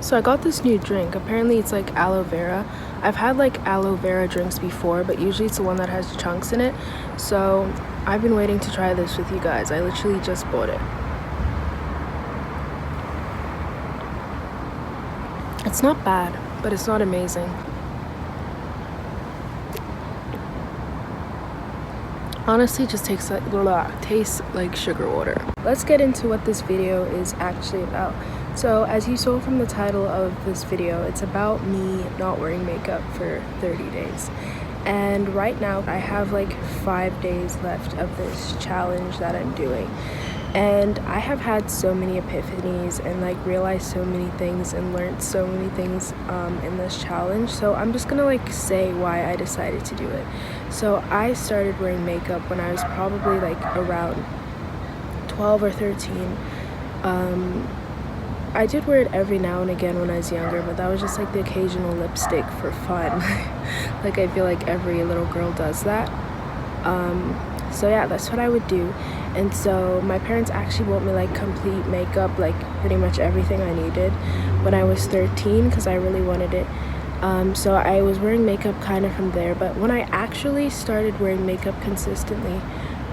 So I got this new drink. Apparently it's like aloe vera. I've had like aloe vera drinks before, but usually it's the one that has chunks in it. So I've been waiting to try this with you guys. I literally just bought it. It's not bad, but it's not amazing. Honestly, just tastes like sugar water. Let's get into what this video is actually about. So as you saw from the title of this video, it's about me not wearing makeup for 30 days. And right now I have like 5 days left of this challenge that I'm doing. And I have had so many epiphanies and like realized so many things and learned so many things in this challenge. So I'm just gonna like say why I decided to do it. So I started wearing makeup when I was probably like around 12 or 13. I did wear it every now and again when I was younger, but that was just like the occasional lipstick for fun. Like I feel like every little girl does that. So yeah, that's what I would do. And so my parents actually bought me like complete makeup, like pretty much everything I needed when I was 13 because I really wanted it. So I was wearing makeup kind of from there, but when I actually started wearing makeup consistently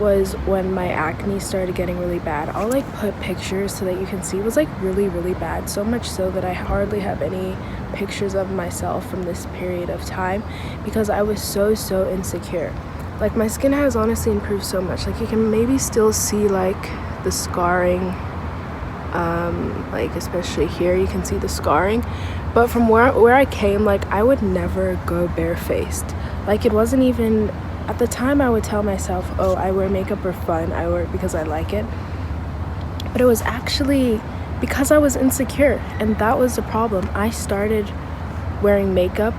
was when my acne started getting really bad. I'll like put pictures so that you can see. It was like really bad, so much so that I hardly have any pictures of myself from this period of time because I was so insecure. Like my skin has honestly improved so much. Like you can maybe still see like the scarring, like especially here you can see the scarring, but from where I came, like I would never go barefaced. Like it wasn't even at the time. I would tell myself, oh, I wear makeup for fun, I wear it because I like it, but it was actually because I was insecure, and that was the problem. I started wearing makeup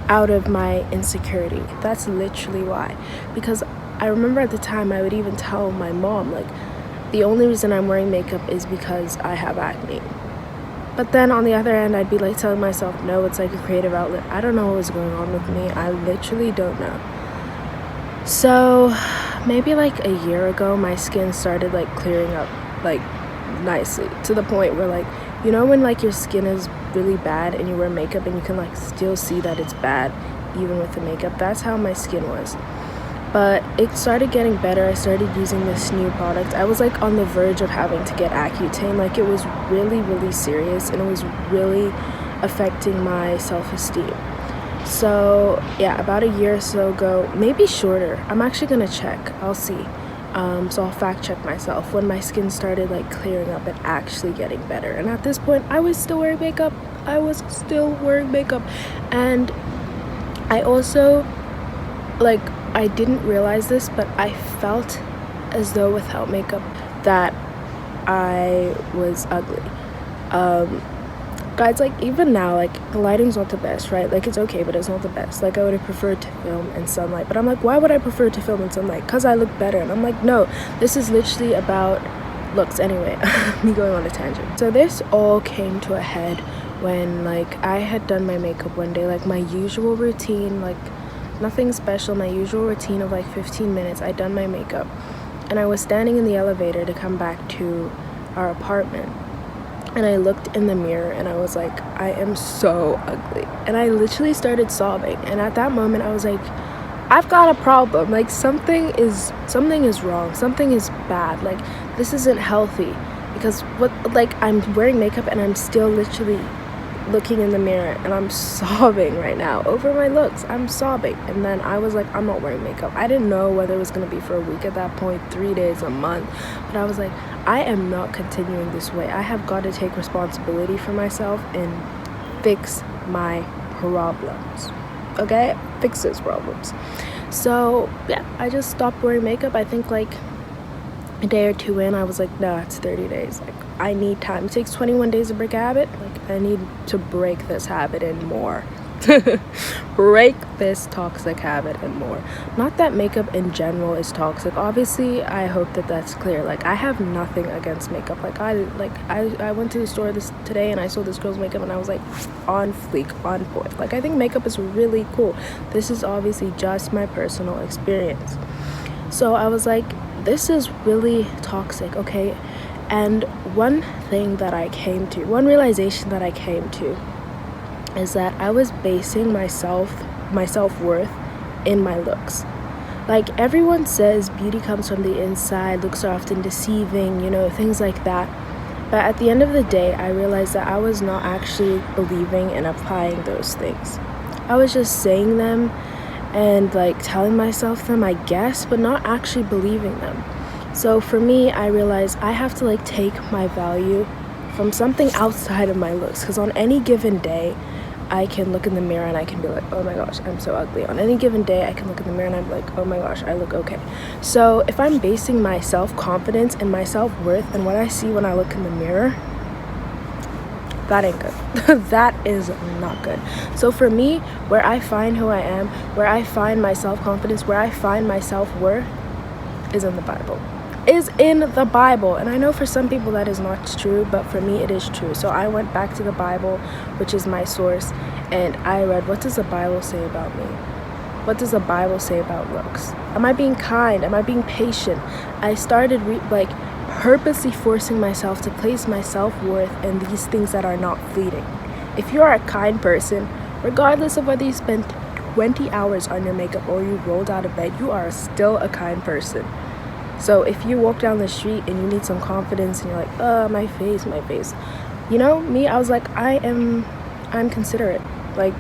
out of my insecurity. That's literally why. Because I remember at the time I would even tell my mom, like, the only reason I'm wearing makeup is because I have acne. But then on the other end, I'd be like telling myself, no, it's like a creative outlet. I don't know what was going on with me. I literally don't know. So maybe like a year ago, my skin started like clearing up like nicely, to the point where like, you know when like your skin is really bad and you wear makeup and you can like still see that it's bad even with the makeup? That's how my skin was. But it started getting better. I started using this new product. I was like on the verge of having to get Accutane. Like it was really serious, and it was really affecting my self-esteem. So yeah, about a year or so ago, maybe shorter, I'm actually gonna check, I'll see. So I'll fact check myself, when my skin started like clearing up and actually getting better. And at this point I was still wearing makeup. And I also, like, I didn't realize this, but I felt as though without makeup that I was ugly. Guys, like even now, like the lighting's not the best, right? Like it's okay, but it's not the best. Like I would have preferred to film in sunlight, but I'm like, why would I prefer to film in sunlight? Because I look better. And I'm like, no, this is literally about looks. Anyway, me going on a tangent. So this all came to a head when like I had done my makeup one day, like my usual routine, like nothing special, my usual routine of like 15 minutes. I done my makeup and I was standing in the elevator to come back to our apartment. And I looked in the mirror and I was like, I am so ugly. And I literally started sobbing. And at that moment I was like, I've got a problem. Like something is wrong. Something is bad. Like this isn't healthy. Because I'm wearing makeup and I'm still literally looking in the mirror and I'm sobbing right now over my looks. I'm sobbing. And then I was like, I'm not wearing makeup. I didn't know whether it was going to be for a week at that point, 3 days, a month. But I was like, I am not continuing this way. I have got to take responsibility for myself and fix my problems. Okay? Fix those problems. So yeah, I just stopped wearing makeup. I think like a day or two in, I was like, no, it's 30 days. Like I need time. It takes 21 days to break a habit. Like I need to break this habit and more. Break this toxic habit and more. Not that makeup in general is toxic. Obviously, I hope that that's clear. Like I have nothing against makeup. Like I went to the store today and I saw this girl's makeup and I was like, on fleek, on point. Like I think makeup is really cool. This is obviously just my personal experience. So I was like, this is really toxic, okay? And one realization that I came to is that I was basing my self-worth in my looks. Like, everyone says beauty comes from the inside, looks are often deceiving, things like that. But at the end of the day, I realized that I was not actually believing and applying those things. I was just saying them and like telling myself them, I guess, but not actually believing them. So for me, I realized I have to like take my value from something outside of my looks, because on any given day, I can look in the mirror and I can be like, oh my gosh, I'm so ugly. On any given day, I can look in the mirror and I'm like, oh my gosh, I look okay. So if I'm basing my self-confidence and my self-worth and what I see when I look in the mirror, that ain't good. That is not good. So for me, where I find who I am, where I find my self-confidence, where I find my self-worth is in the Bible. And I know for some people that is not true, but for me it is true. So I went back to the Bible, which is my source, and I read, what does the Bible say about me? What does the Bible say about looks? Am I being kind? Am I being patient? I started purposely forcing myself to place my self-worth in these things that are not fleeting. If you are a kind person, regardless of whether you spent 20 hours on your makeup or you rolled out of bed, you are still a kind person. So if you walk down the street and you need some confidence and you're like, my face. Me, I was like, I'm considerate. Like,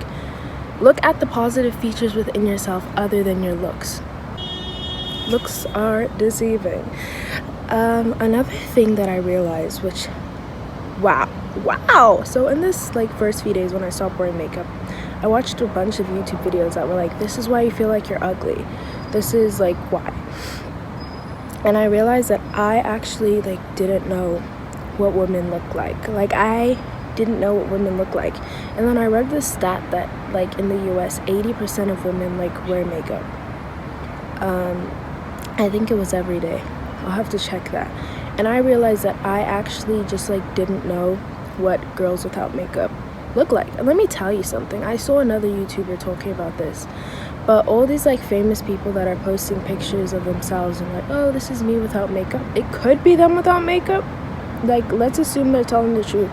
look at the positive features within yourself other than your looks. Looks are deceiving. Another thing that I realized, which, wow. So in this first few days when I stopped wearing makeup, I watched a bunch of YouTube videos that were like, this is why you feel like you're ugly. This is why. And I realized that I actually didn't know what women look like. I didn't know what women look like. And then I read this stat that in the US, 80% of women wear makeup. I think it was every day. I'll have to check that. And I realized that I actually just didn't know what girls without makeup look like. And let me tell you something. I saw another YouTuber talking about this. But all these famous people that are posting pictures of themselves and oh, this is me without makeup. It could be them without makeup. Let's assume they're telling the truth.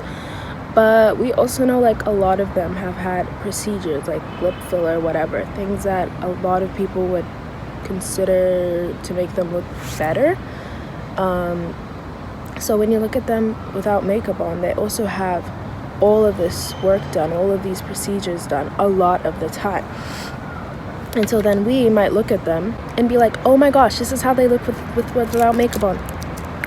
But we also know a lot of them have had procedures lip filler, whatever, things that a lot of people would consider to make them look better. So when you look at them without makeup on, they also have all of this work done, all of these procedures done a lot of the time. And so then we might look at them and be like, oh my gosh, this is how they look without makeup on.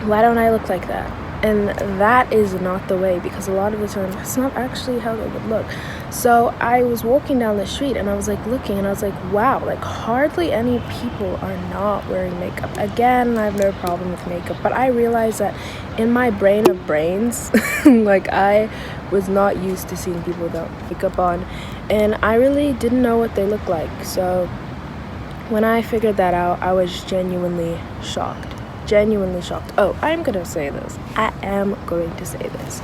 Why don't I look like that? And that is not the way, because a lot of the time that's not actually how they would look. So I was walking down the street and I was looking and I was like, wow, hardly any people are not wearing makeup. Again, I have no problem with makeup, but I realized that in my brain of brains, I was not used to seeing people without makeup on, and I really didn't know what they looked like. So when I figured that out, I was genuinely shocked. Oh, I'm gonna say this. I am going to say this.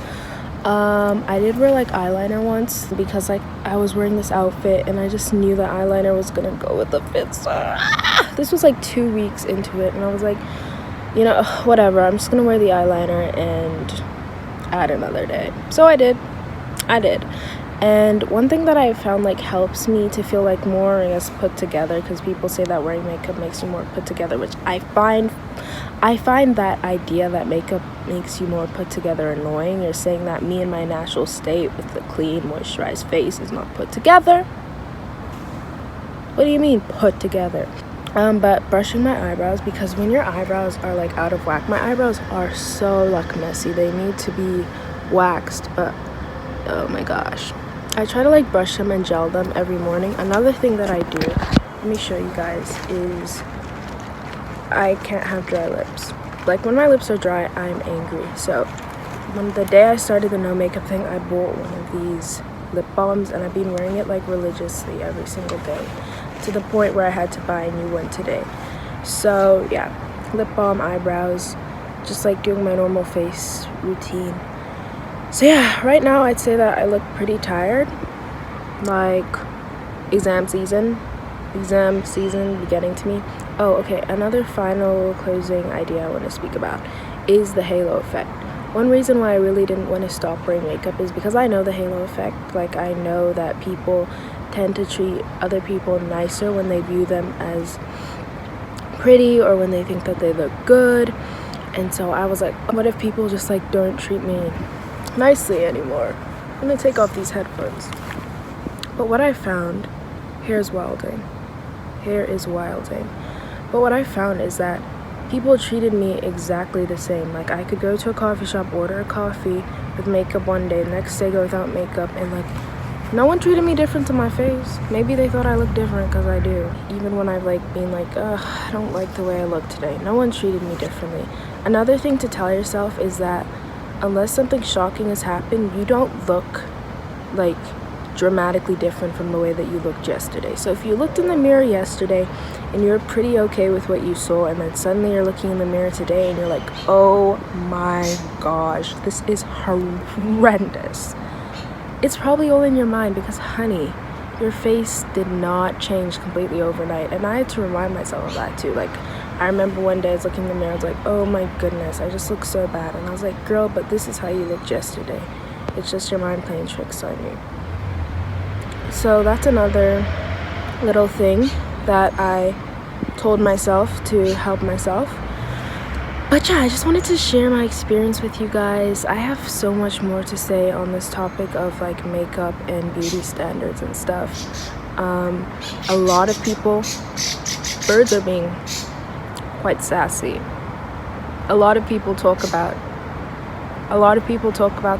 I did wear eyeliner once because I was wearing this outfit and I just knew that eyeliner was gonna go with the fit. So this was 2 weeks into it, and I was like, whatever, I'm just gonna wear the eyeliner and add another day. So I did. And one thing that I found helps me to feel more, I guess, put together, because people say that wearing makeup makes you more put together, which I find that idea that makeup makes you more put together annoying. You're saying that me in my natural state with the clean, moisturized face is not put together. What do you mean put together? But brushing my eyebrows, because when your eyebrows are out of whack, my eyebrows are so messy. They need to be waxed, but oh my gosh. I try to brush them and gel them every morning. Another thing that I do, let me show you guys, is I can't have dry lips. When my lips are dry, I'm angry. So when the day I started the no makeup thing, I bought one of these lip balms and I've been wearing it religiously every single day, to the point where I had to buy a new one today. So yeah, lip balm, eyebrows, just doing my normal face routine. So yeah, right now I'd say that I look pretty tired. Exam season be getting to me. Oh, okay, another final closing idea I want to speak about is the halo effect. One reason why I really didn't want to stop wearing makeup is because I know the halo effect. Like, I know that people tend to treat other people nicer when they view them as pretty or when they think that they look good. And so I was like, what if people just like don't treat me nicely anymore? I'm gonna take off these headphones. But what I found, hair is wilding. But what I found is that people treated me exactly the same. Like, I could go to a coffee shop, order a coffee with makeup one day, the next day go without makeup, and like, no one treated me different to my face. Maybe they thought I looked different, because I do. Even when I've like been like, I don't like the way I look today, no one treated me differently. Another thing to tell yourself is that unless something shocking has happened, you don't look like dramatically different from the way that you looked yesterday. So if you looked in the mirror yesterday and you're pretty okay with what you saw, and then suddenly you're looking in the mirror today and you're like, oh my gosh, this is horrendous, it's probably all in your mind, because honey, your face did not change completely overnight. And I had to remind myself of that too. Like, I remember one day I was looking in the mirror, I was like, oh my goodness, I just look so bad. And I was like, girl, but this is how you looked yesterday. It's just your mind playing tricks on you. So that's another little thing that I told myself to help myself. But yeah, I just wanted to share my experience with you guys. I have so much more to say on this topic of like makeup and beauty standards and stuff. A lot of people, birds are being quite sassy. A lot of people talk about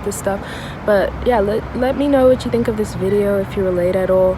this stuff. But yeah, let me know what you think of this video, if you relate at all.